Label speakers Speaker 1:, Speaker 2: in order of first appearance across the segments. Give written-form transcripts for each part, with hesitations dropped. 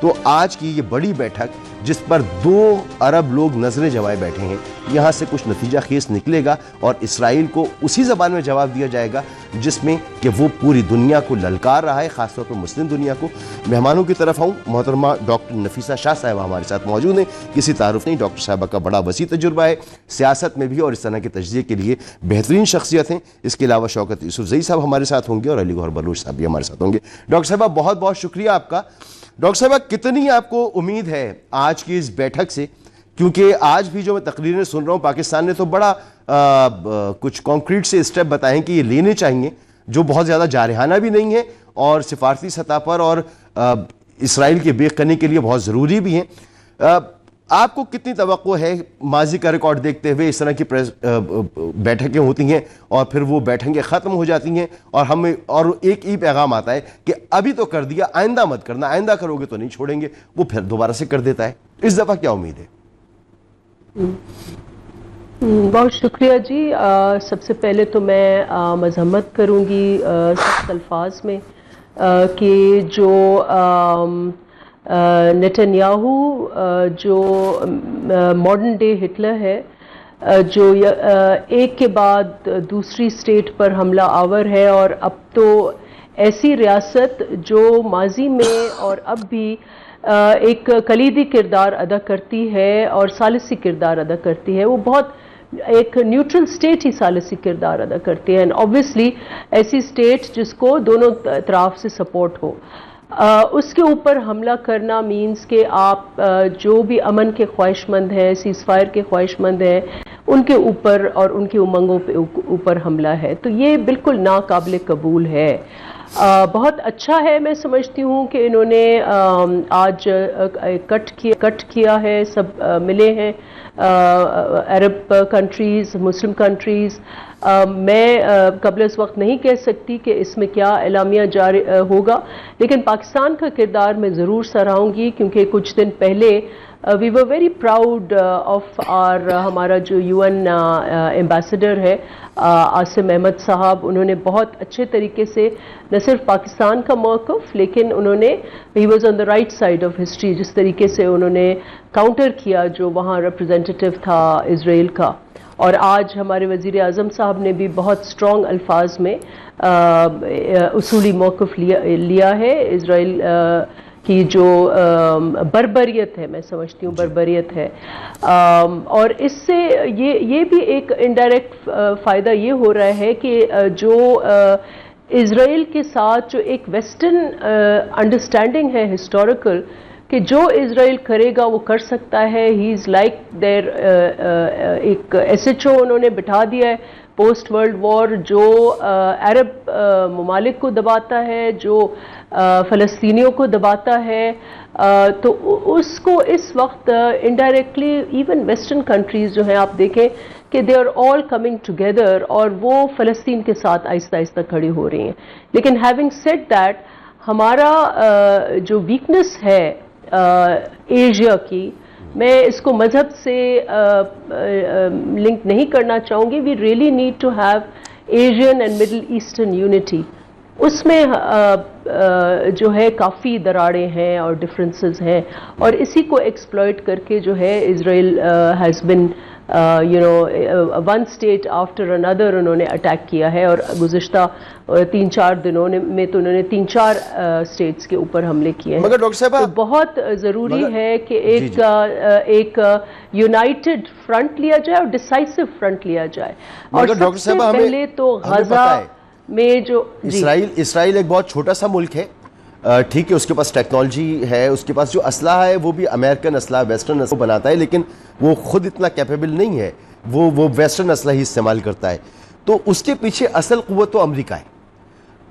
Speaker 1: تو آج کی یہ بڑی بیٹھک جس پر 2 ارب لوگ نظریں جمائے بیٹھے ہیں، یہاں سے کچھ نتیجہ خیز نکلے گا اور اسرائیل کو اسی زبان میں جواب دیا جائے گا جس میں کہ وہ پوری دنیا کو للکار رہا ہے، خاص طور پر مسلم دنیا کو۔ مہمانوں کی طرف آؤں، محترمہ ڈاکٹر نفیسہ شاہ صاحبہ ہمارے ساتھ موجود ہیں، کسی تعارف نہیں، ڈاکٹر صاحبہ کا بڑا وسیع تجربہ ہے سیاست میں بھی اور اس طرح کے تجزیے کے لیے بہترین شخصیت ہیں۔ اس کے علاوہ شوکت یوسفزئی صاحب ہمارے ساتھ ہوں گے اور علی گوہر بلوچ صاحب بھی ہمارے ساتھ ہوں گے۔ ڈاکٹر صاحبہ بہت بہت شکریہ آپ کا۔ ڈاکٹر صاحبہ کتنی آپ کو امید ہے آج کی اس بیٹھک سے، کیونکہ آج بھی جو میں تقریریں سن رہا ہوں پاکستان نے تو بڑا کچھ کانکریٹ سے اسٹیپ بتائیں کہ یہ لینے چاہیے جو بہت زیادہ جارحانہ بھی نہیں ہے اور سفارتی سطح پر اور اسرائیل کے بیک کرنے کے لیے بہت ضروری بھی ہیں۔ آپ کو کتنی توقع ہے ماضی کا ریکارڈ دیکھتے ہوئے اس طرح کی بیٹھکیں ہوتی ہیں اور پھر وہ بیٹھکیں ختم ہو جاتی ہیں اور ایک ہی پیغام آتا ہے کہ ابھی تو کر دیا، آئندہ مت کرنا، آئندہ کرو گے تو نہیں چھوڑیں گے، وہ پھر دوبارہ سے کر دیتا ہے۔ اس دفعہ کیا امید ہے؟
Speaker 2: بہت شکریہ جی۔ سب سے پہلے تو میں مذمت کروں گی سخت الفاظ میں کہ جو نیتن-یاہو جو ماڈرن ڈے ہٹلر ہے، جو ایک کے بعد دوسری اسٹیٹ پر حملہ آور ہے، اور اب تو ایسی ریاست جو ماضی میں اور اب بھی ایک کلیدی کردار ادا کرتی ہے اور ثالثی کردار ادا کرتی ہے، وہ بہت ایک نیوٹرل اسٹیٹ ہی ثالثی کردار ادا کرتی ہے، اینڈ اوبویسلی ایسی اسٹیٹ جس کو دونوں طرف سے سپورٹ ہو، اس کے اوپر حملہ کرنا مینز کہ آپ جو بھی امن کے خواہش مند ہیں، سیز فائر کے خواہش مند ہیں، ان کے اوپر اور ان کی امنگوں پہ اوپر حملہ ہے، تو یہ بالکل ناقابل قبول ہے۔ بہت اچھا ہے، میں سمجھتی ہوں کہ انہوں نے آج کٹ کیا ہے، سب ملے ہیں عرب کنٹریز، مسلم کنٹریز۔ میں قبل اس وقت نہیں کہہ سکتی کہ اس میں کیا اعلامیہ جاری ہوگا، لیکن پاکستان کا کردار میں ضرور سراہوں گی، کیونکہ کچھ دن پہلے وی ور ویری پراؤڈ آف ہمارا جو UN ایمبیسڈر ہے عاصم احمد صاحب، انہوں نے بہت اچھے طریقے سے نہ صرف پاکستان کا موقف، لیکن انہوں نے he was on the right side of history, جس طریقے سے انہوں نے کاؤنٹر کیا جو وہاں ریپریزنٹیٹیو تھا اسرائیل کا۔ اور آج ہمارے وزیر اعظم صاحب نے بھی بہت اسٹرانگ الفاظ میں اصولی موقف لیا ہے اسرائیل کی جو بربریت ہے، میں سمجھتی ہوں بربریت ہے، اور اس سے یہ بھی ایک انڈائریکٹ فائدہ یہ ہو رہا ہے کہ جو اسرائیل کے ساتھ جو ایک ویسٹرن انڈرسٹینڈنگ ہے ہسٹوریکل کہ جو اسرائیل کرے گا وہ کر سکتا ہے، ہی از لائک دیر ایک SHO انہوں نے بٹھا دیا ہے پوسٹ ورلڈ وار، جو عرب ممالک کو دباتا ہے، جو فلسطینیوں کو دباتا ہے، تو اس کو اس وقت انڈائریکٹلی ایون ویسٹرن کنٹریز جو ہیں آپ دیکھیں کہ they are all coming together اور وہ فلسطین کے ساتھ آہستہ آہستہ کھڑی ہو رہی ہیں۔ لیکن ہیونگ سیڈ دیٹ، ہمارا جو ویکنس ہے ایشیا کی، میں اس کو مذہب سے لنک نہیں کرنا چاہوں گی، we really need to have Asian and middle eastern unity. اس میں جو ہے کافی دراڑیں ہیں اور ڈفرینسز ہیں، اور اسی کو ایکسپلائٹ کر کے جو ہے Israel has been one state after اندر انہوں نے اٹیک کیا ہے، اور گزشتہ 3-4 دنوں میں تو انہوں نے 3-4 اسٹیٹس کے اوپر حملے کیے ہیں۔
Speaker 1: مگر ڈاکٹر صاحبہ
Speaker 2: تو بہت ضروری ہے کہ ایک یونائٹڈ فرنٹ لیا جائے اور ڈیسائسو فرنٹ لیا جائے، اور سب سے پہلے تو غزہ میں جو
Speaker 1: اسرائیل ایک بہت چھوٹا سا ملک ہے، ٹھیک ہے، اس کے پاس ٹیکنالوجی ہے، اس کے پاس جو اسلحہ ہے وہ بھی امریکن اسلحہ، ویسٹرن اسلحہ بناتا ہے، لیکن وہ خود اتنا کیپیبل نہیں ہے، وہ ویسٹرن اسلحہ ہی استعمال کرتا ہے، تو اس کے پیچھے اصل قوت تو امریکہ ہے۔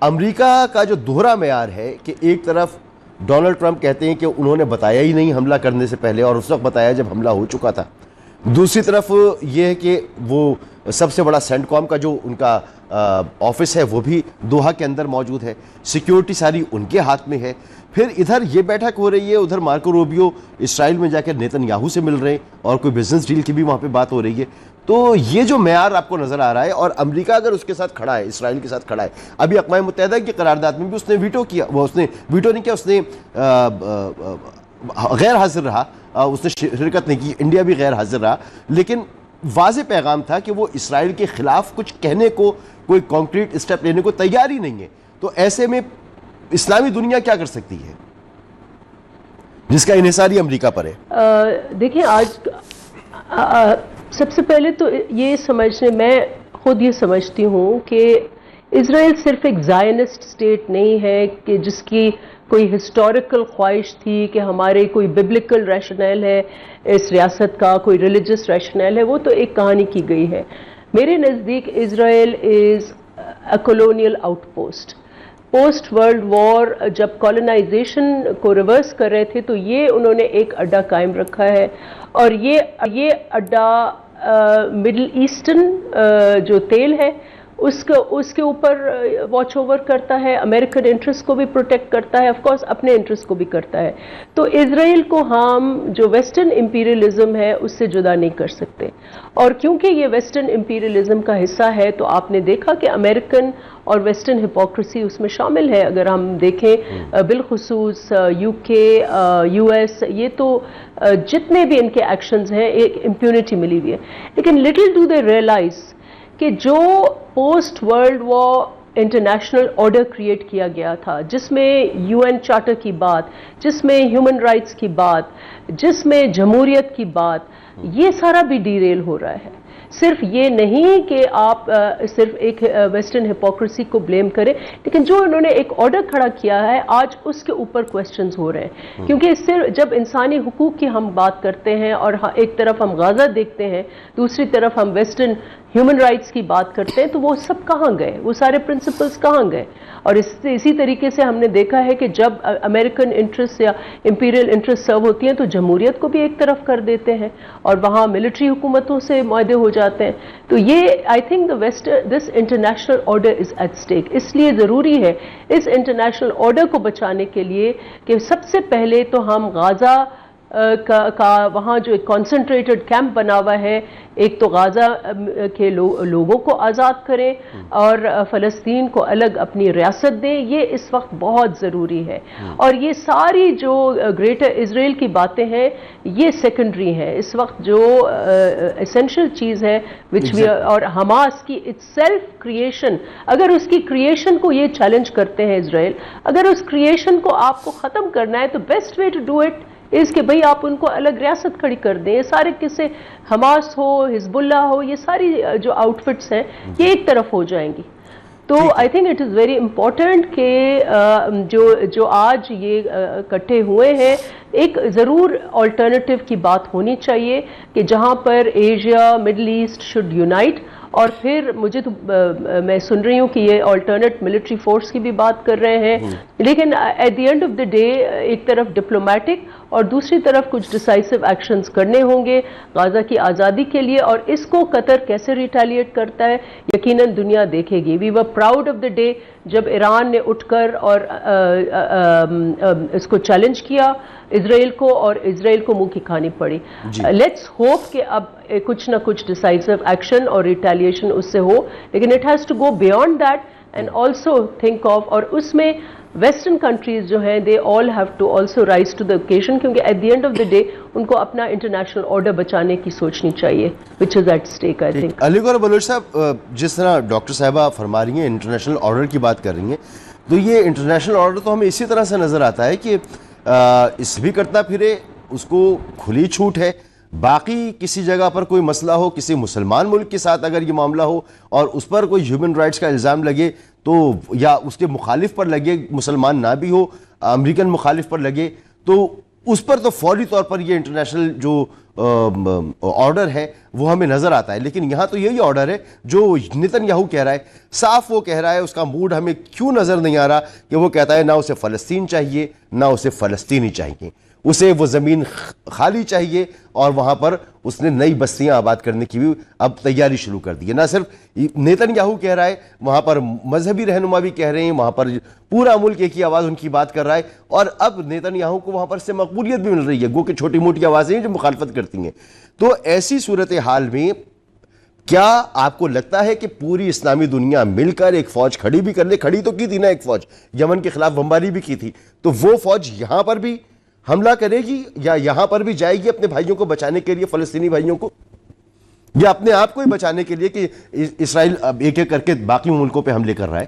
Speaker 1: امریکہ کا جو دوہرا معیار ہے کہ ایک طرف ڈونلڈ ٹرمپ کہتے ہیں کہ انہوں نے بتایا ہی نہیں حملہ کرنے سے پہلے، اور اس وقت بتایا جب حملہ ہو چکا تھا، دوسری طرف یہ ہے کہ وہ سب سے بڑا سینٹ کام کا جو ان کا آفس ہے وہ بھی دوحہ کے اندر موجود ہے، سیکیورٹی ساری ان کے ہاتھ میں ہے، پھر ادھر یہ بیٹھک ہو رہی ہے، ادھر مارکو روبیو اسرائیل میں جا کے نیتن-یاہو سے مل رہے ہیں اور کوئی بزنس ڈیل کی بھی وہاں پہ بات ہو رہی ہے، تو یہ جو معیار آپ کو نظر آ رہا ہے، اور امریکہ اگر اس کے ساتھ کھڑا ہے، اسرائیل کے ساتھ کھڑا ہے، ابھی اقوام متحدہ کی قرارداد میں بھی اس نے ویٹو کیا، وہ اس نے ویٹو نہیں کیا، اس نے غیر حاضر رہا, اس نے شرکت نہیں کی, انڈیا بھی غیر حاضر رہا, لیکن واضح پیغام تھا کہ وہ اسرائیل کے خلاف کچھ کہنے کو, کوئی کانکریٹ اسٹیپ لینے کو تیار ہی نہیں ہے. تو ایسے میں اسلامی دنیا کیا کر سکتی ہے جس کا انحصار ہی امریکہ پر ہے؟
Speaker 2: دیکھیں, آج سب سے پہلے تو یہ سمجھنے, میں خود یہ سمجھتی ہوں کہ اسرائیل صرف ایک زائنسٹ اسٹیٹ نہیں ہے کہ جس کی کوئی ہسٹوریکل خواہش تھی کہ ہمارے کوئی ببلکل ریشنل ہے اس ریاست کا, کوئی ریلیجس ریشنل ہے, وہ تو ایک کہانی کی گئی ہے. میرے نزدیک Israel is a colonial outpost. Post world war جب کالونائزیشن کو ریورس کر رہے تھے تو یہ انہوں نے ایک اڈا قائم رکھا ہے, اور یہ اڈا مڈل ایسٹرن جو تیل ہے اس کے اوپر واچ اوور کرتا ہے, امریکن انٹرسٹ کو بھی پروٹیکٹ کرتا ہے, آف کورس اپنے انٹرسٹ کو بھی کرتا ہے. تو اسرائیل کو ہم جو ویسٹرن امپیریلزم ہے اس سے جدا نہیں کر سکتے, اور کیونکہ یہ ویسٹرن امپیریلزم کا حصہ ہے تو آپ نے دیکھا کہ امریکن اور ویسٹرن ہپوکریسی اس میں شامل ہے. اگر ہم دیکھیں بالخصوص یو کے, یو ایس, یہ تو جتنے بھی ان کے ایکشنز ہیں ایک امپیونٹی ملی ہوئی ہے. لیکن لٹل ڈو دے ریئلائز کہ جو post world war international order create کیا گیا تھا, جس میں یو این چارٹر کی بات, جس میں ہیومن رائٹس کی بات, جس میں جمہوریت کی بات, یہ سارا بھی ڈی ریل ہو رہا ہے. صرف یہ نہیں کہ آپ صرف ایک ویسٹرن ہپوکریسی کو بلیم کریں, لیکن جو انہوں نے ایک آرڈر کھڑا کیا ہے آج اس کے اوپر کویسچنز ہو رہے ہیں. کیونکہ اس سے جب انسانی حقوق کی ہم بات کرتے ہیں اور ایک طرف ہم غزہ دیکھتے ہیں, دوسری طرف ہم ویسٹرن ہیومن رائٹس کی بات کرتے ہیں, تو وہ سب کہاں گئے, وہ سارے پرنسپلز کہاں گئے؟ اور اسی طریقے سے ہم نے دیکھا ہے کہ جب امریکن انٹرسٹ یا امپیریل انٹرسٹ سرو ہوتی ہیں تو جمہوریت کو بھی ایک طرف کر دیتے ہیں اور وہاں ملٹری حکومتوں سے معاہدے ہو جاتے ہیں. تو یہ I think this international order is at stake. اس لیے ضروری ہے اس انٹرنیشنل آرڈر کو بچانے کے لیے کہ سب سے پہلے تو ہم غزہ کا وہاں جو ایک کانسنٹریٹڈ کیمپ بنا ہوا ہے, ایک تو غزہ کے لوگوں کو آزاد کریں اور فلسطین کو الگ اپنی ریاست دیں. یہ اس وقت بہت ضروری ہے, اور یہ ساری جو گریٹر اسرائیل کی باتیں ہیں یہ سیکنڈری ہیں. اس وقت جو ایسینشل چیز ہے اور حماس کی اٹس سیلف کریشن, اگر اس کی کریشن کو یہ چیلنج کرتے ہیں اسرائیل, اگر اس کریشن کو آپ کو ختم کرنا ہے تو best way to do it is کہ بھئی آپ ان کو الگ ریاست کھڑی کر دیں. یہ سارے قصے حماس ہو, حزب اللہ ہو, یہ ساری جو آؤٹ فٹس ہیں یہ ایک طرف ہو جائیں گی. تو I think it is very important کہ جو آج یہ اکٹھے ہوئے ہیں, ایک ضرور آلٹرنیٹیو کی بات ہونی چاہیے کہ جہاں پر Asia middle east should unite. اور پھر مجھے تو میں سن رہی ہوں کہ یہ آلٹرنیٹ ملٹری فورس کی بھی بات کر رہے ہیں, لیکن at the end of the day ایک طرف ڈپلومیٹک اور دوسری طرف کچھ ڈیسائسو ایکشنز کرنے ہوں گے غزہ کی آزادی کے لیے. اور اس کو قطر کیسے ریٹیلیٹ کرتا ہے یقیناً دنیا دیکھے گی. وی ور پراؤڈ آف دا ڈے جب ایران نے اٹھ کر اور اس کو چیلنج کیا اسرائیل کو, اور اسرائیل کو منہ کی کھانی پڑی. لیٹس ہوپ کہ اب کچھ نہ کچھ ڈیسائسو ایکشن اور ریٹیلیشن اس سے ہو, لیکن it has to go beyond that and also think of, اور اس میں ویسٹرن کنٹریز جو ہیں they all have to also rise to the occasion, کیونکہ at the end of the day ان کو اپنا انٹرنیشنل آرڈر بچانے کی سوچنی چاہیے which is at stake. I think
Speaker 1: Ali Gohar Baloch صاحب, جس طرح ڈاکٹر صاحبہ فرما رہی ہیں انٹرنیشنل آرڈر کی بات کر رہی ہیں, تو یہ انٹرنیشنل آرڈر تو ہمیں اسی طرح سے نظر آتا ہے کہ اس بھی کرتا پھرے اس کو کھلی چھوٹ ہے. باقی کسی جگہ پر کوئی مسئلہ ہو, کسی مسلمان ملک کے ساتھ اگر یہ معاملہ ہو اور اس پر کوئی ہیومن رائٹس کا الزام لگے تو, یا اس کے مخالف پر لگے, مسلمان نہ بھی ہو, امریکن مخالف پر لگے, تو اس پر تو فوری طور پر یہ انٹرنیشنل جو آرڈر ہے وہ ہمیں نظر آتا ہے. لیکن یہاں تو یہی آرڈر ہے جو نیتن یاہو کہہ رہا ہے, صاف وہ کہہ رہا ہے, اس کا موڈ ہمیں کیوں نظر نہیں آ رہا کہ وہ کہتا ہے نہ اسے فلسطین چاہیے نہ اسے فلسطینی چاہیے, اسے وہ زمین خالی چاہیے, اور وہاں پر اس نے نئی بستیاں آباد کرنے کی بھی اب تیاری شروع کر دی ہے. نہ صرف نیتن یاہو کہہ رہا ہے, وہاں پر مذہبی رہنما بھی کہہ رہے ہیں, وہاں پر پورا ملک ایک ہی آواز ان کی بات کر رہا ہے, اور اب نیتن یاہو کو وہاں پر سے مقبولیت بھی مل رہی ہے, گو کہ چھوٹی موٹی آوازیں ہیں جو مخالفت کرتی ہیں. تو ایسی صورتحال میں کیا آپ کو لگتا ہے کہ پوری اسلامی دنیا مل کر ایک فوج کھڑی بھی کر لے؟ کھڑی تو کی تھی نا ایک فوج, یمن کے خلاف بمباری بھی کی تھی, تو وہ فوج یہاں پر بھی حملہ کرے گی یا یہاں پر بھی جائے گی اپنے بھائیوں کو بچانے کے لیے, فلسطینی بھائیوں کو, یا اپنے آپ کو ہی بچانے کے لیے کہ اسرائیل اب ایک ایک کر کے باقی ملکوں پہ حملے کر رہا ہے؟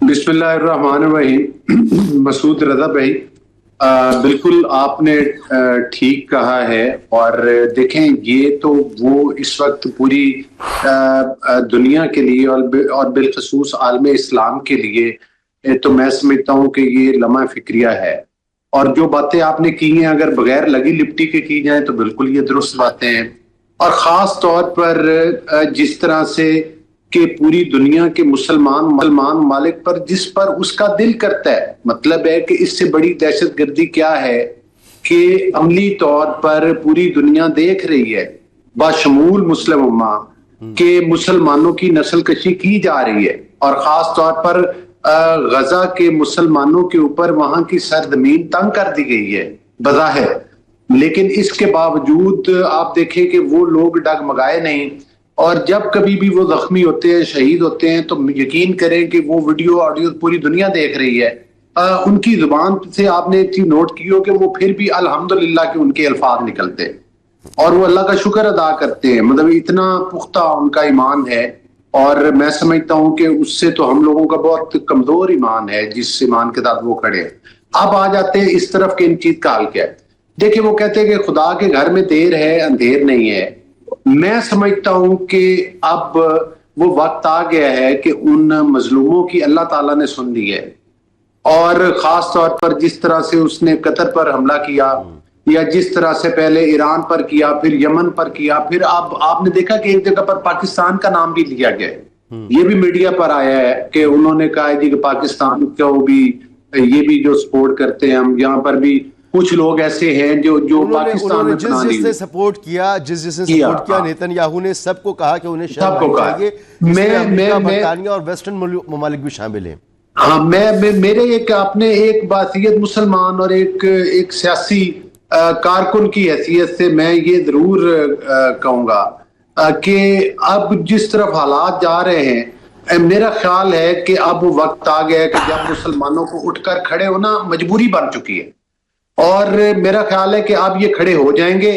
Speaker 3: بسم اللہ الرحمن الرحیم. مسعود رضا بھائی, بالکل آپ نے ٹھیک کہا ہے. اور دیکھیں, یہ تو وہ اس وقت پوری دنیا کے لیے اور بالخصوص عالم اسلام کے لیے تو میں سمجھتا ہوں کہ یہ لمحہ فکریہ ہے. اور جو باتیں آپ نے کی ہیں اگر بغیر لگی لپٹی کے کی جائیں تو بالکل یہ درست باتیں ہیں. اور خاص طور پر جس طرح سے کہ پوری دنیا کے مسلمان ممالک پر جس پر اس کا دل کرتا ہے, مطلب ہے کہ اس سے بڑی دہشت گردی کیا ہے کہ عملی طور پر پوری دنیا دیکھ رہی ہے بشمول مسلم امہ کہ مسلمانوں کی نسل کشی کی جا رہی ہے, اور خاص طور پر غزہ کے مسلمانوں کے اوپر وہاں کی سرزمین تنگ کر دی گئی ہے بظاہر. لیکن اس کے باوجود آپ دیکھیں کہ وہ لوگ ڈگمگائے نہیں, اور جب کبھی بھی وہ زخمی ہوتے ہیں, شہید ہوتے ہیں, تو یقین کریں کہ وہ ویڈیو آڈیو پوری دنیا دیکھ رہی ہے. ان کی زبان سے آپ نے ایک چیز نوٹ کی ہو کہ وہ پھر بھی الحمدللہ کے ان کے الفاظ نکلتے اور وہ اللہ کا شکر ادا کرتے ہیں. مطلب اتنا پختہ ان کا ایمان ہے, اور میں سمجھتا ہوں کہ اس سے تو ہم لوگوں کا بہت کمزور ایمان ہے جس ایمان کے ساتھ وہ کھڑے ہیں. اب آ جاتے ہیں اس طرف کہ ان چیز کا حل کیا ہے. دیکھیں, وہ کہتے ہیں کہ خدا کے گھر میں دیر ہے اندھیر نہیں ہے. میں سمجھتا ہوں کہ اب وہ وقت آ گیا ہے کہ ان مظلوموں کی اللہ تعالیٰ نے سن لی ہے, اور خاص طور پر جس طرح سے اس نے قطر پر حملہ کیا, یا جس طرح سے پہلے ایران پر کیا, پھر یمن پر کیا, پھر اب آپ نے دیکھا کہ ایک جگہ پر پاکستان کا نام بھی لیا گیا. یہ بھی میڈیا پر آیا ہے کہ انہوں نے کہا جی کہ پاکستان کو بھی یہ بھی جو سپورٹ کرتے ہیں, ہم یہاں پر بھی کچھ لوگ ایسے ہیں جو پاکستان میں
Speaker 1: جس نے سپورٹ کیا, جس نے سپورٹ کیا, نیتن یاہو نے سب کو کہا کہ انہیں شرم آنی چاہیے. امریکہ, برطانیہ اور ویسٹرن ممالک بھی شامل ہیں.
Speaker 3: ہاں, میرے ایک اپنے ایک باسیت مسلمان اور ایک سیاسی کارکن کی حیثیت سے میں یہ ضرور کہوں گا کہ اب جس طرف حالات جا رہے ہیں, میرا خیال ہے کہ اب وقت آ گیا ہے کہ جب مسلمانوں کو اٹھ کر کھڑے ہونا مجبوری بن چکی ہے, اور میرا خیال ہے کہ اب یہ کھڑے ہو جائیں گے.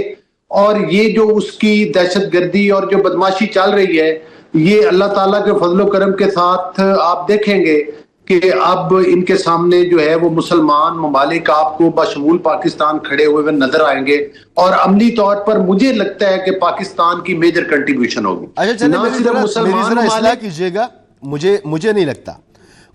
Speaker 3: اور یہ جو اس کی دہشت گردی اور جو بدماشی چل رہی ہے, یہ اللہ تعالیٰ کے فضل و کرم کے ساتھ آپ دیکھیں گے کہ اب ان کے سامنے جو ہے وہ مسلمان ممالک آپ کو بشمول پاکستان کھڑے ہوئے نظر آئیں گے, اور عملی طور پر مجھے لگتا ہے کہ پاکستان کی میجر کنٹریبیوشن ہوگی.
Speaker 1: اصلاح کیجیے گا, مجھے نہیں لگتا,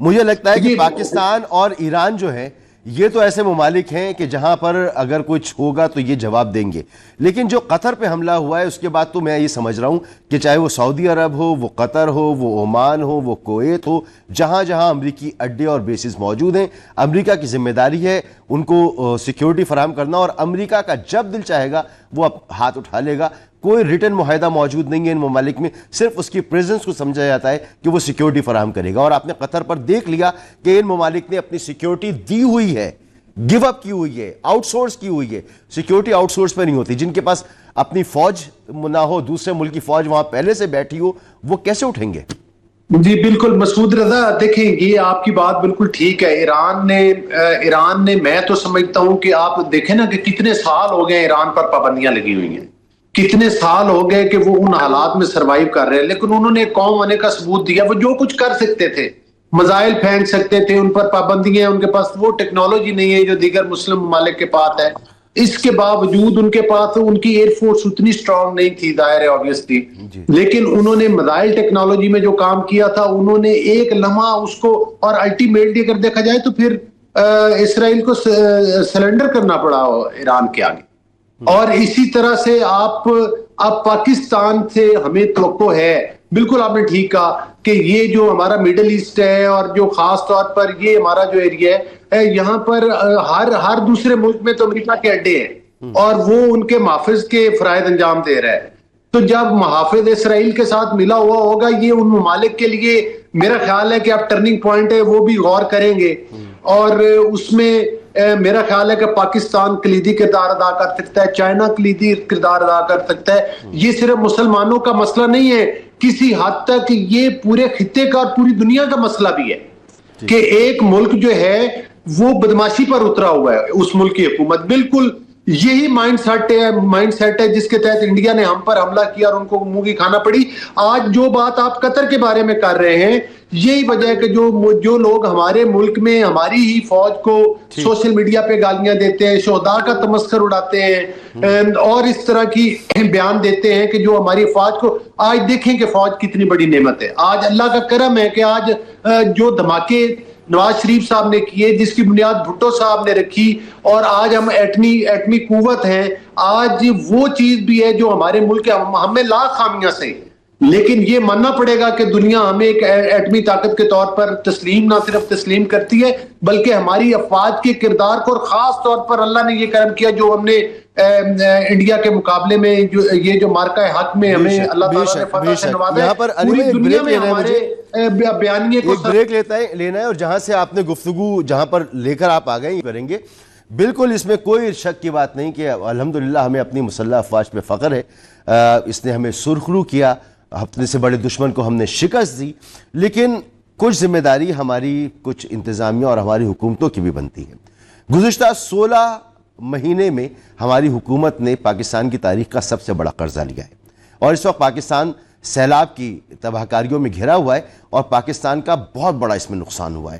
Speaker 1: مجھے لگتا ہے کہ پاکستان اور ایران جو ہے یہ تو ایسے ممالک ہیں کہ جہاں پر اگر کچھ ہوگا تو یہ جواب دیں گے. لیکن جو قطر پہ حملہ ہوا ہے اس کے بعد تو میں یہ سمجھ رہا ہوں کہ چاہے وہ سعودی عرب ہو, وہ قطر ہو, وہ عمان ہو, وہ کویت ہو, جہاں جہاں امریکی اڈے اور بیسز موجود ہیں, امریکہ کی ذمہ داری ہے ان کو سیکیورٹی فراہم کرنا, اور امریکہ کا جب دل چاہے گا وہ ہاتھ اٹھا لے گا. کوئی ریٹن معاہدہ موجود نہیں ہے ان ممالک میں, صرف اس کی پریزنس کو سمجھا جاتا ہے کہ وہ سیکیورٹی فراہم کرے گا. اور آپ نے قطر پر دیکھ لیا کہ ان ممالک نے اپنی سیکیورٹی دی ہوئی ہے, گیو اپ کی ہوئی ہے, آؤٹ سورس کی ہوئی ہے. سیکیورٹی آؤٹ سورس پہ نہیں ہوتی. جن کے پاس اپنی فوج نہ ہو, دوسرے ملک کی فوج وہاں پہلے سے بیٹھی ہو, وہ کیسے اٹھیں گے؟
Speaker 3: جی بالکل مسعود رضا, دیکھیں یہ آپ کی بات بالکل ٹھیک ہے. ایران نے میں تو سمجھتا ہوں کہ آپ دیکھیں نا کہ کتنے سال ہو گئے ایران پر پابندیاں لگی ہوئی ہیں, کتنے سال ہو گئے کہ وہ ان حالات میں سروائیو کر رہے ہیں, لیکن انہوں نے قوم ہونے کا ثبوت دیا. وہ جو کچھ کر سکتے تھے, میزائل پھینک سکتے تھے, ان پر پابندیاں, ان کے پاس وہ ٹیکنالوجی نہیں ہے جو دیگر مسلم ممالک کے پاس ہے. اس کے باوجود ان کے پاس ان کی ایئر فورس اتنی سٹرونگ نہیں تھی, ظاہر ہے آبویسلی, لیکن انہوں نے میزائل ٹیکنالوجی میں جو کام کیا تھا انہوں نے ایک لمحہ اس کو, اور الٹیمیٹلی اگر دیکھا جائے تو پھر اسرائیل کو سرنڈر کرنا پڑا ایران کے آگے. اور اسی طرح سے اب پاکستان سے ہمیں توقع ہے, بالکل آپ نے ٹھیک کہا کہ یہ جو ہمارا مڈل ایسٹ ہے اور جو خاص طور پر یہ ہمارا جو ایریا ہے, یہاں پر ہر دوسرے ملک میں تو امریکہ کے اڈے ہیں اور وہ ان کے محافظ کے فرائض انجام دے رہا ہے. تو جب محافظ اسرائیل کے ساتھ ملا ہوا ہوگا, یہ ان ممالک کے لیے میرا خیال ہے کہ اب ٹرننگ پوائنٹ ہے, وہ بھی غور کریں گے. اور اس میں میرا خیال ہے کہ پاکستان کلیدی کردار ادا کر سکتا ہے, چائنا کلیدی کردار ادا کر سکتا ہے. یہ صرف مسلمانوں کا مسئلہ نہیں ہے, کسی حد تک یہ پورے خطے کا اور پوری دنیا کا مسئلہ بھی ہے کہ ایک ملک جو ہے وہ بدماشی پر اترا ہوا ہے اس ملک کی حکومت. بالکل یہی مائنڈ سیٹ ہے جس کے تحت انڈیا نے ہم پر حملہ کیا اور ان کو منہ کی کھانا پڑی. آج جو بات آپ قطر کے بارے میں کر رہے ہیں, یہی وجہ ہے کہ جو لوگ ہمارے ملک میں ہماری ہی فوج کو سوشل میڈیا پہ گالیاں دیتے ہیں, شہداء کا تمسخر اڑاتے ہیں اور اس طرح کی بیان دیتے ہیں کہ جو ہماری فوج کو, آج دیکھیں کہ فوج کتنی بڑی نعمت ہے. آج اللہ کا کرم ہے کہ آج جو دھماکے نواز شریف صاحب نے کیے, جس کی بنیاد بھٹو صاحب نے رکھی, اور آج ہم ایٹمی قوت ہیں, آج وہ چیز بھی ہے جو ہمارے ملک ہمیں لاکھ خامیاں سے, لیکن یہ ماننا پڑے گا کہ دنیا ہمیں ایک ایٹمی طاقت کے طور پر نہ صرف تسلیم کرتی ہے بلکہ ہماری افواج کے کردار کو, اور خاص طور پر اللہ نے یہ کرم کیا جو ہم نے انڈیا کے مقابلے میں یہ جو مارکہ حق میں ہمیں اللہ تعالیٰ نے فتح سے نوازا ہے.
Speaker 1: یہاں پر علی
Speaker 3: پوری دنیا میں ہمارے بیانیے کو
Speaker 1: ایک بریک لینا ہے, اور جہاں سے آپ نے گفتگو جہاں پر لے کر آپ آ گئے کریں گے. بالکل اس میں کوئی شک کی بات نہیں کہ الحمدللہ ہمیں اپنی مسلح افواج پہ فخر ہے. اس نے ہمیں سرخرو کیا, اپنے سے بڑے دشمن کو ہم نے شکست دی, لیکن کچھ ذمہ داری ہماری کچھ انتظامیہ اور ہماری حکومتوں کی بھی بنتی ہے. گزشتہ 16 مہینے میں ہماری حکومت نے پاکستان کی تاریخ کا سب سے بڑا قرضہ لیا ہے, اور اس وقت پاکستان سیلاب کی تباہ کاریوں میں گھرا ہوا ہے, اور پاکستان کا بہت بڑا اس میں نقصان ہوا ہے.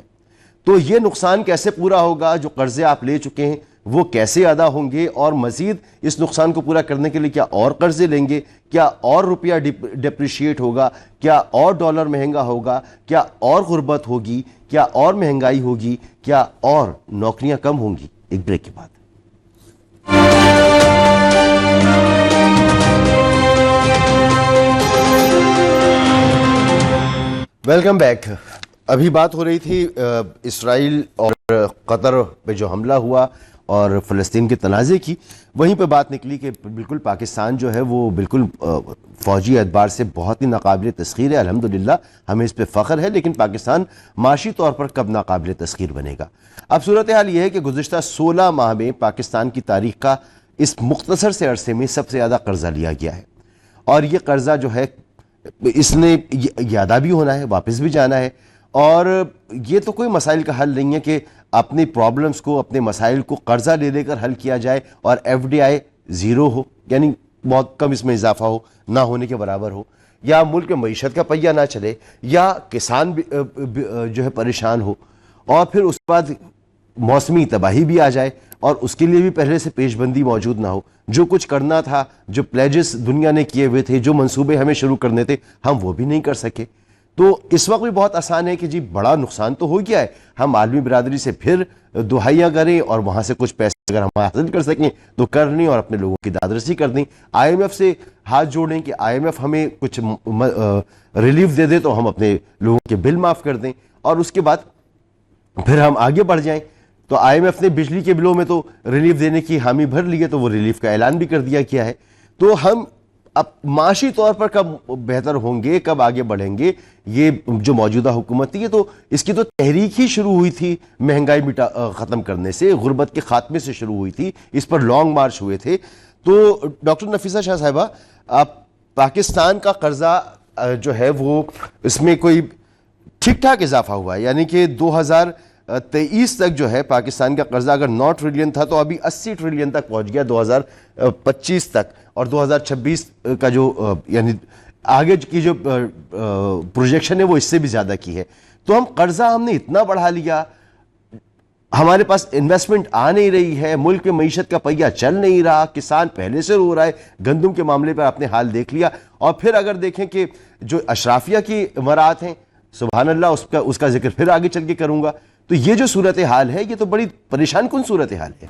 Speaker 1: تو یہ نقصان کیسے پورا ہوگا؟ جو قرضے آپ لے چکے ہیں وہ کیسے ادا ہوں گے, اور مزید اس نقصان کو پورا کرنے کے لیے کیا اور قرضے لیں گے, کیا اور روپیہ ڈیپریشیٹ ہوگا, کیا اور ڈالر مہنگا ہوگا, کیا اور غربت ہوگی, کیا اور مہنگائی ہوگی, کیا اور نوکریاں کم ہوں گی؟ ایک بریک کے بعد. Welcome back. ابھی بات ہو رہی تھی اسرائیل اور قطر پہ جو حملہ ہوا اور فلسطین کے تنازع کی, وہیں پہ بات نکلی کہ بالکل پاکستان جو ہے وہ بالکل فوجی اعتبار سے بہت ہی ناقابل تسخیر ہے. الحمدللہ ہمیں اس پہ فخر ہے, لیکن پاکستان معاشی طور پر کب ناقابل تسخیر بنے گا؟ اب صورتحال یہ ہے کہ گزشتہ 16 ماہ میں پاکستان کی تاریخ کا اس مختصر سے عرصے میں سب سے زیادہ قرضہ لیا گیا ہے, اور یہ قرضہ جو ہے اس نے یہ ادا بھی ہونا ہے, واپس بھی جانا ہے. اور یہ تو کوئی مسائل کا حل نہیں ہے کہ اپنی پرابلمز کو, اپنے مسائل کو قرضہ لے کر حل کیا جائے اور ایف ڈی آئی زیرو ہو, یعنی بہت کم اس میں اضافہ ہو, نہ ہونے کے برابر ہو, یا ملک میں معیشت کا پہیہ نہ چلے, یا کسان جو ہے پریشان ہو, اور پھر اس کے بعد موسمی تباہی بھی آ جائے اور اس کے لیے بھی پہلے سے پیش بندی موجود نہ ہو. جو کچھ کرنا تھا, جو پلیجز دنیا نے کیے ہوئے تھے, جو منصوبے ہمیں شروع کرنے تھے, ہم وہ بھی نہیں کر سکے. تو اس وقت بھی بہت آسان ہے کہ جی بڑا نقصان تو ہو گیا ہے, ہم عالمی برادری سے پھر دہائیاں کریں اور وہاں سے کچھ پیسے اگر ہم حاصل کر سکیں تو کر لیں, اور اپنے لوگوں کی داد رسی کر دیں. آئی ایم ایف سے ہاتھ جوڑیں کہ آئی ایم ایف ہمیں کچھ ریلیف دے دے تو ہم اپنے لوگوں کے بل معاف کر دیں, اور اس کے بعد پھر ہم آگے بڑھ جائیں. تو آئی ایم ایف نے بجلی کے بلوں میں تو ریلیف دینے کی حامی بھر لی ہے, تو وہ ریلیف کا اعلان بھی کر دیا کیا ہے. تو ہم اب معاشی طور پر کب بہتر ہوں گے, کب آگے بڑھیں گے؟ یہ جو موجودہ حکومت تھی, یہ تو اس کی تو تحریک ہی شروع ہوئی تھی مہنگائی ختم کرنے سے, غربت کے خاتمے سے شروع ہوئی تھی, اس پر لانگ مارچ ہوئے تھے. تو ڈاکٹر نفیسہ شاہ صاحبہ, پاکستان کا قرضہ جو ہے وہ اس میں کوئی ٹھیک ٹھاک اضافہ ہوا ہے, یعنی کہ 2023 تک جو ہے پاکستان کا قرضہ اگر 9 ٹریلین تھا تو ابھی 80 ٹریلین تک پہنچ گیا 2025 تک, اور 2026 کا جو یعنی آگے کی جو پروجیکشن ہے وہ اس سے بھی زیادہ کی ہے. تو قرضہ ہم نے اتنا بڑھا لیا, ہمارے پاس انویسٹمنٹ آ نہیں رہی ہے, ملک میں معیشت کا پہیہ چل نہیں رہا, کسان پہلے سے رو رہا ہے. گندم کے معاملے پر آپ نے حال دیکھ لیا, اور پھر اگر دیکھیں کہ جو اشرافیہ کی امارات ہیں, سبحان اللہ, اس کا ذکر پھر آگے چل کے کروں گا. تو یہ جو صورتحال ہے یہ تو بڑی پریشان کن صورتحال ہے.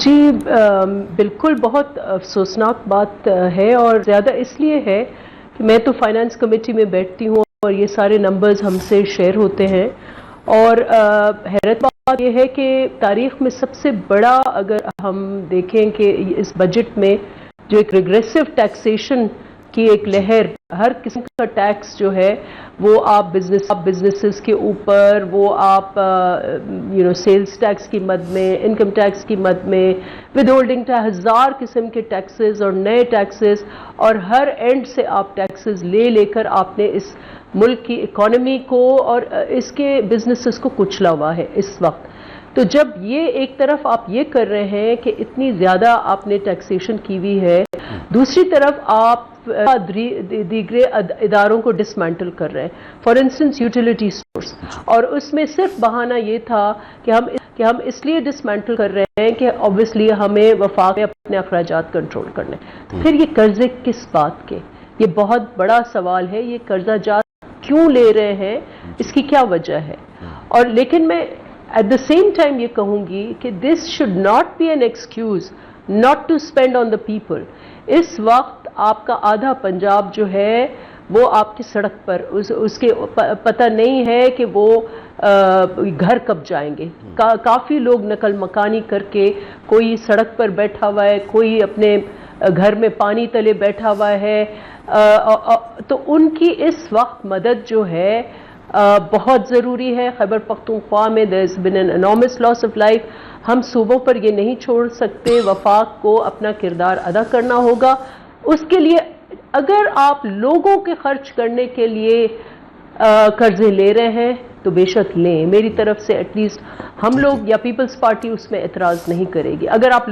Speaker 2: جی بالکل بہت افسوسناک بات ہے, اور زیادہ اس لیے ہے کہ میں تو فائنانس کمیٹی میں بیٹھتی ہوں اور یہ سارے نمبرز ہم سے شیئر ہوتے ہیں, اور حیرت بات یہ ہے کہ تاریخ میں سب سے بڑا اگر ہم دیکھیں کہ اس بجٹ میں جو ایک ریگریسو ٹیکسیشن کی ایک لہر، ہر قسم کا ٹیکس جو ہے وہ آپ بزنسز کے اوپر، وہ آپ سیلز ٹیکس کی مد میں، انکم ٹیکس کی مد میں، ود ہولڈنگ ٹیکس، ہزار قسم کے ٹیکسز اور نئے ٹیکسز، اور ہر اینڈ سے آپ ٹیکسز لے کر آپ نے اس ملک کی اکانومی کو اور اس کے بزنسز کو کچلا ہوا ہے اس وقت. تو جب یہ ایک طرف آپ یہ کر رہے ہیں کہ اتنی زیادہ آپ نے ٹیکسیشن کی ہوئی ہے، دوسری طرف آپ دیگر اداروں کو ڈسمینٹل کر رہے ہیں، فار انسٹنس یوٹیلیٹی اسٹورز، اور اس میں صرف بہانہ یہ تھا کہ ہم اس لیے ڈسمینٹل کر رہے ہیں کہ obviously ہمیں وفاق میں اپنے اخراجات کنٹرول کرنے. پھر یہ قرضے کس بات کے؟ یہ بہت بڑا سوال ہے. یہ قرضہ جات کیوں لے رہے ہیں؟ اس کی کیا وجہ ہے؟ اور لیکن میں ایٹ دا سیم ٹائم یہ کہوں گی کہ this should not be an excuse not to spend on the people. اس وقت آپ کا آدھا پنجاب جو ہے وہ آپ کی سڑک پر، اس کے پتہ نہیں ہے کہ وہ گھر کب جائیں گے. کافی لوگ نقل مکانی کر کے، کوئی سڑک پر بیٹھا ہوا ہے، کوئی اپنے گھر میں پانی تلے بیٹھا ہوا ہے. تو ان کی اس وقت مدد جو ہے بہت ضروری ہے. خیبر پختونخوا میں there has been an enormous loss of life. ہم صوبوں پر یہ نہیں چھوڑ سکتے. وفاق کو اپنا کردار ادا کرنا ہوگا. اس کے لیے اگر آپ لوگوں کے خرچ کرنے کے لیے قرضے لے رہے ہیں تو بے شک لیں. میری طرف سے ایٹ لیسٹ ہم لوگ یا پیپلز پارٹی اس میں اعتراض نہیں کرے گی. اگر آپ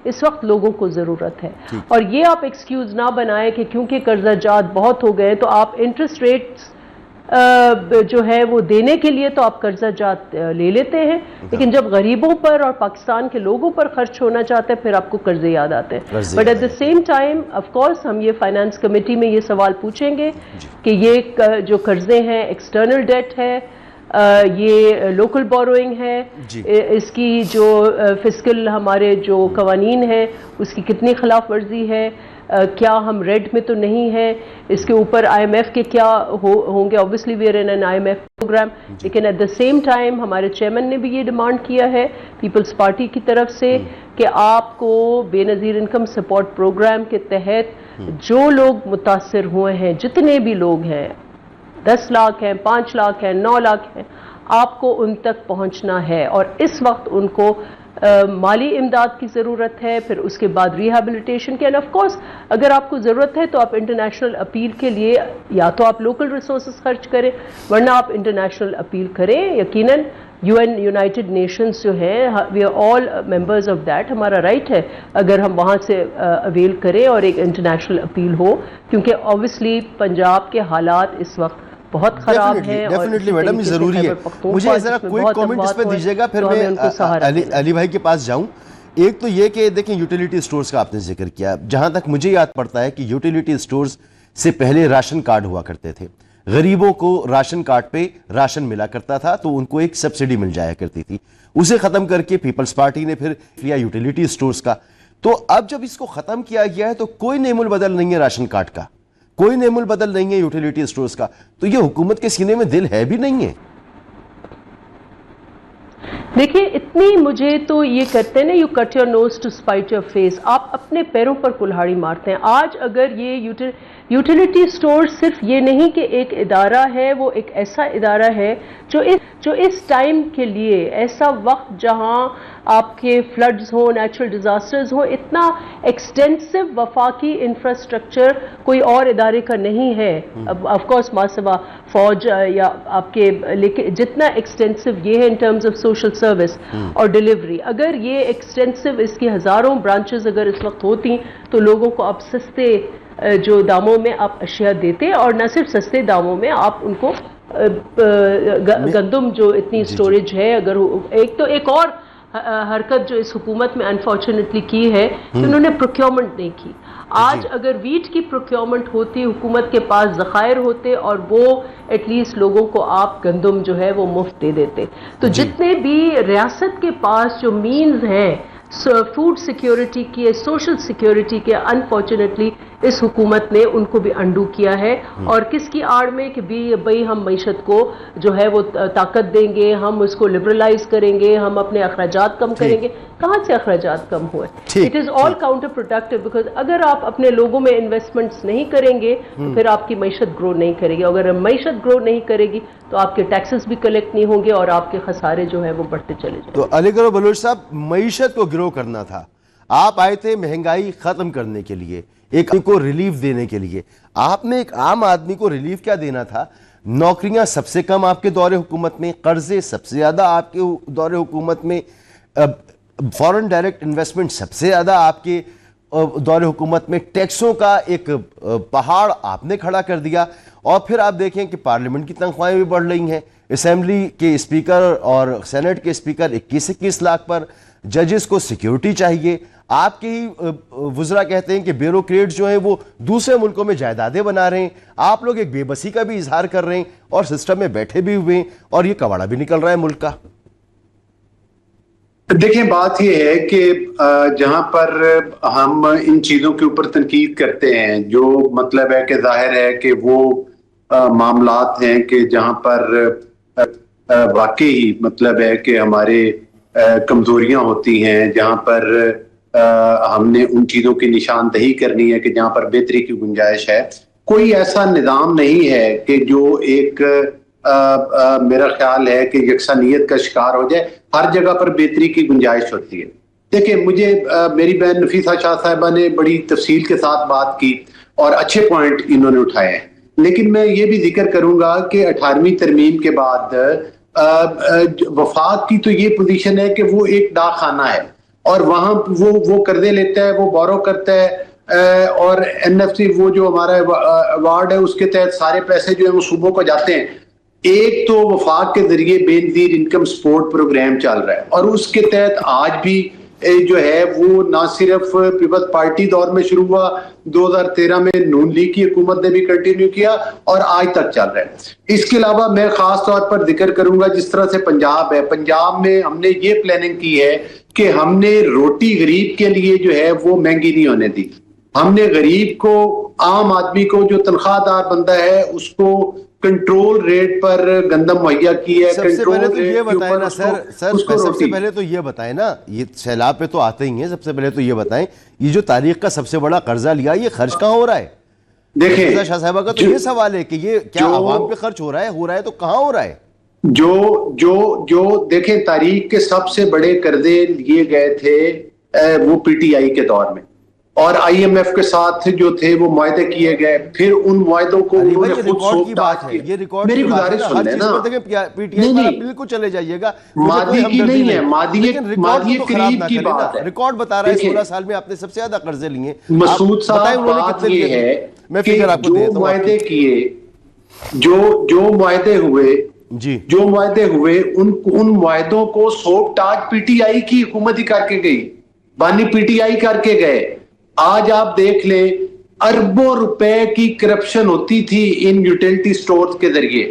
Speaker 2: اس وقت لوگوں کو ضرورت ہے، اور یہ آپ ایکسکیوز نہ بنائیں کہ کیونکہ قرضہ جات بہت ہو گئے تو آپ انٹرسٹ ریٹس جو ہے وہ دینے کے لیے تو آپ قرضہ جات لے لیتے ہیں، لیکن جب غریبوں پر اور پاکستان کے لوگوں پر خرچ ہونا چاہتے ہیں پھر آپ کو قرضے یاد آتے ہیں. But at the same time of course ہم یہ فائنانس کمیٹی میں یہ سوال پوچھیں گے کہ یہ جو قرضے ہیں ایکسٹرنل ڈیٹ ہے، یہ لوکل بوروئنگ ہے، اس کی جو فسکل ہمارے جو قوانین ہیں اس کی کتنی خلاف ورزی ہے، کیا ہم ریڈ میں تو نہیں ہے، اس کے اوپر آئی ایم ایف کے کیا ہوں گے. obviously we are in an IMF program، لیکن ایٹ دا سیم ٹائم ہمارے چیئرمین نے بھی یہ ڈیمانڈ کیا ہے پیپلز پارٹی کی طرف سے کہ آپ کو بے نظیر انکم سپورٹ پروگرام کے تحت جو لوگ متاثر ہوئے ہیں، جتنے بھی لوگ ہیں، 10 لاکھ ہیں، 5 لاکھ ہیں، 9 لاکھ ہیں، آپ کو ان تک پہنچنا ہے. اور اس وقت ان کو مالی امداد کی ضرورت ہے، پھر اس کے بعد ریہیبلیٹیشن کی. اینڈ آف کورس اگر آپ کو ضرورت ہے تو آپ انٹرنیشنل اپیل کے لیے یا تو آپ لوکل ریسورسز خرچ کریں، ورنہ آپ انٹرنیشنل اپیل کریں. یقیناً یونائٹڈ نیشنز جو ہیں، we are all members of that, ہمارا رائٹ ہے اگر ہم وہاں سے اویل کریں اور ایک انٹرنیشنل اپیل ہو، کیونکہ اوبویسلی پنجاب کے حالات اس وقت بہت خراب ہیں.
Speaker 1: ڈیفینیٹلی میڈم یہ ضروری ہے. مجھے ذرا کوئی کامنٹ اس پہ دیجیے گا، پھر میں علی بھائی کے پاس جاؤں. ایک تو یہ کہ دیکھیں یوٹیلیٹی سٹورز کا آپ نے ذکر کیا، جہاں تک مجھے یاد پڑتا ہے کہ یوٹیلیٹی سٹورز سے پہلے راشن کارڈ ہوا کرتے تھے. غریبوں کو راشن کارڈ پہ راشن ملا کرتا تھا تو ان کو ایک سبسڈی مل جایا کرتی تھی. اسے ختم کر کے پیپلز پارٹی نے پھر لیا یوٹیلیٹی سٹورز کا. تو اب جب اس کو ختم کیا گیا ہے تو کوئی نعم البدل نہیں ہے راشن کارڈ کا، کوئی نعم البدل نہیں ہے یوٹیلیٹی سٹورز کا. تو یہ حکومت کے سینے میں دل ہے بھی نہیں ہے.
Speaker 2: دیکھیں اتنی مجھے تو یہ کرتے ہیں نا، you cut your nose to spite your face. آپ اپنے پیروں پر کلہاڑی مارتے ہیں. آج اگر یہ یوٹیلیٹی سٹور صرف یہ نہیں کہ ایک ادارہ ہے، وہ ایک ایسا ادارہ ہے جو اس ٹائم کے لیے، ایسا وقت جہاں آپ کے فلڈز ہوں، نیچرل ڈیزاسٹرز ہوں، اتنا ایکسٹینسو وفاقی انفراسٹرکچر کوئی اور ادارے کا نہیں ہے. آف کورس ماسوا فوج یا آپ کے، لیکن جتنا ایکسٹینسو یہ ہے in terms of social service اور ڈیلیوری، اگر یہ ایکسٹینسو اس کی ہزاروں برانچز اگر اس وقت ہوتی تو لوگوں کو آپ سستے جو داموں میں آپ اشیاء دیتے، اور نہ صرف سستے داموں میں آپ ان کو گندم جو اتنی سٹوریج ہے. اگر ایک اور حرکت جو اس حکومت میں انفارچونیٹلی کی ہے کہ انہوں نے پروکیورمنٹ نہیں کی. آج اگر ویٹ کی پروکیورمنٹ ہوتی، حکومت کے پاس ذخائر ہوتے اور وہ ایٹ لیسٹ لوگوں کو آپ گندم جو ہے وہ مفت دے دیتے. تو جتنے بھی ریاست کے پاس جو مینز ہیں فوڈ سیکیورٹی کی، سوشل سیکیورٹی کے، انفارچونیٹلی اس حکومت نے ان کو بھی انڈو کیا ہے، اور کس کی آڑ میں کہ بھئی ہم معیشت کو جو ہے وہ طاقت دیں گے، ہم اس کو لبرلائز کریں گے، ہم اپنے اخراجات کم کریں گے. کہاں سے اخراجات کم ہوئے؟ It is all counter productive, because اگر آپ اپنے لوگوں میں انویسٹمنٹس نہیں کریں گے تو پھر آپ کی معیشت گرو نہیں کرے گی. اگر معیشت گرو نہیں کرے گی تو آپ کے ٹیکسز بھی کلیکٹ نہیں ہوں گے اور آپ کے خسارے جو ہیں وہ بڑھتے چلے جائیں.
Speaker 1: تو علی گڑھ بلوچ صاحب، معیشت کو گرو کرنا تھا، آپ آئے تھے مہنگائی ختم کرنے کے لیے، ایک کو ریلیف دینے کے لیے. آپ نے ایک عام آدمی کو ریلیف کیا دینا تھا؟ نوکریاں سب سے کم آپ کے دور حکومت میں، قرضے سب سے زیادہ آپ کے دور حکومت میں، فورن ڈائریکٹ انویسٹمنٹ سب سے زیادہ آپ کے دور حکومت میں، ٹیکسوں کا ایک پہاڑ آپ نے کھڑا کر دیا. اور پھر آپ دیکھیں کہ پارلیمنٹ کی تنخواہیں بھی بڑھ رہی ہیں، اسمبلی کے اسپیکر اور سینٹ کے اسپیکر 21 لاکھ پر، ججز کو سیکیورٹی چاہیے. آپ کے ہی وزراء کہتے ہیں کہ بیوروکریٹس جو ہیں وہ دوسرے ملکوں میں جائیدادیں بنا رہے ہیں. آپ لوگ ایک بے بسی کا بھی اظہار کر رہے ہیں اور سسٹم میں بیٹھے بھی ہوئے ہیں، اور یہ کباڑا بھی نکل رہا ہے ملک کا.
Speaker 3: دیکھیں، بات یہ ہے کہ جہاں پر ہم ان چیزوں کے اوپر تنقید کرتے ہیں، جو مطلب ہے کہ ظاہر ہے کہ وہ معاملات ہیں کہ جہاں پر واقعی مطلب ہے کہ ہمارے کمزوریاں ہوتی ہیں، جہاں پر ہم نے ان چیزوں کی نشاندہی کرنی ہے کہ جہاں پر بہتری کی گنجائش ہے. کوئی ایسا نظام نہیں ہے کہ جو ایک میرا خیال ہے کہ یکسانیت کا شکار ہو جائے. ہر جگہ پر بہتری کی گنجائش ہوتی ہے. دیکھیں، مجھے میری بہن نفیسہ شاہ صاحبہ نے بڑی تفصیل کے ساتھ بات کی اور اچھے پوائنٹ انہوں نے اٹھائے ہیں، لیکن میں یہ بھی ذکر کروں گا کہ 18ویں ترمیم کے بعد وفاق کی تو یہ پوزیشن ہے کہ وہ ایک ڈاک خانہ ہے، اور وہاں وہ قرضے لیتا ہے، وہ بورو کرتا ہے، اور این ایف سی وہ جو ہمارا ایوارڈ ہے اس کے تحت سارے پیسے جو ہیں وہ صوبوں کو جاتے ہیں. ایک تو وفاق کے ذریعے بے نظیر انکم سپورٹ پروگرام چل رہا ہے، اور اس کے تحت آج بھی جو ہے وہ نہ صرف پیپلز پارٹی دور میں شروع ہوا، 2013 میں نون لیگ کی حکومت نے بھی کنٹینیو کیا اور آج تک چل رہا ہے. اس کے علاوہ میں خاص طور پر ذکر کروں گا جس طرح سے پنجاب ہے. پنجاب میں ہم نے یہ پلاننگ کی ہے کہ ہم نے روٹی غریب کے لیے جو ہے وہ مہنگی نہیں ہونے دی. ہم نے غریب کو، عام آدمی کو جو تنخواہ دار بندہ ہے، اس کو کنٹرول ریٹ پر گندم مہیا کی ہے.
Speaker 1: سب سے پہلے تو یہ بتائیں نا سب سے پہلے تو یہ بتائیں نا، یہ سیلاب پہ تو آتے ہی ہیں، سب سے پہلے تو یہ بتائیں یہ جو تاریخ کا سب سے بڑا قرضہ لیا یہ خرچ کہاں ہو رہا ہے؟
Speaker 3: دیکھیں،
Speaker 1: شاہ صاحبہ کا تو یہ سوال ہے کہ یہ کیا عوام پہ خرچ ہو رہا ہے تو کہاں ہو رہا ہے؟
Speaker 3: جو دیکھیں، تاریخ کے سب سے بڑے قرضے لیے گئے تھے وہ پی ٹی آئی کے دور میں، اور آئی ایم ایف کے ساتھ جو تھے وہ معاہدے کیے گئے. پھر ان معاہدوں کو انہوں نے خود سوپ ڈاٹ کیا.
Speaker 1: یہ ریکارڈ
Speaker 3: میری گزارش سن لیں نا،
Speaker 1: پی ٹی آئی پر بالکل چلے جائیے گا،
Speaker 3: مادی کی نہیں ہے، مادی قریب کی بات ہے.
Speaker 1: ریکارڈ بتا رہا ہے 16 سال میں آپ نے سب سے زیادہ قرضے لیے.
Speaker 3: مسعود صاحب، بات یہ ہے کہ جو معاہدے کیے، جو معاہدے ہوئے
Speaker 1: جی،
Speaker 3: جو معاہدے ہوئے ان معاہدوں کو سوپ ڈاٹ پی ٹی آئی کی حکومت ہی کر کے گئی، بانی پی ٹی آئی کر کے گئے. آج آپ دیکھ لیں، اربوں روپے کی کرپشن ہوتی تھی ان یوٹیلٹی سٹورز کے ذریعے،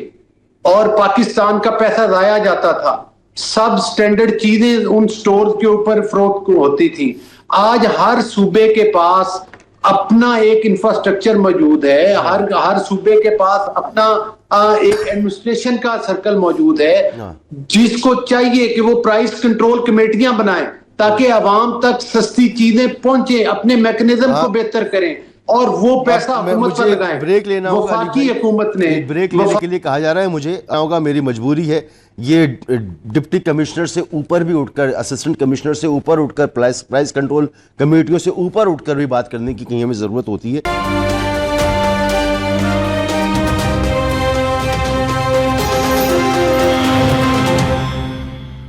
Speaker 3: اور پاکستان کا پیسہ ضائع جاتا تھا. سب سٹینڈرڈ چیزیں ان سٹورز کے اوپر فروخت ہوتی تھی. آج ہر صوبے کے پاس اپنا ایک انفراسٹرکچر موجود ہے، ہر صوبے کے پاس اپنا ایک ایڈمنسٹریشن کا سرکل موجود ہے، جس کو چاہیے کہ وہ پرائس کنٹرول کمیٹیاں بنائیں تاکہ عوام تک سستی چیزیں پہنچیں، اپنے میکنزم کو بہتر کریں، اور وہ پیسہ حکومت پر لگائیں.
Speaker 1: بریک لینا ہوگا،
Speaker 3: وفاقی حکومت نے
Speaker 1: بریک لینے کے لیے کہا جا رہا ہے، مجھے ہوگا، میری مجبوری ہے. یہ ڈپٹی کمشنر سے اوپر بھی اٹھ کر، اسسٹنٹ کمشنر سے اوپر اٹھ کر، پرائس کنٹرول کمیٹیوں سے اوپر اٹھ کر بھی بات کرنے کی کہیں ہمیں ضرورت ہوتی ہے.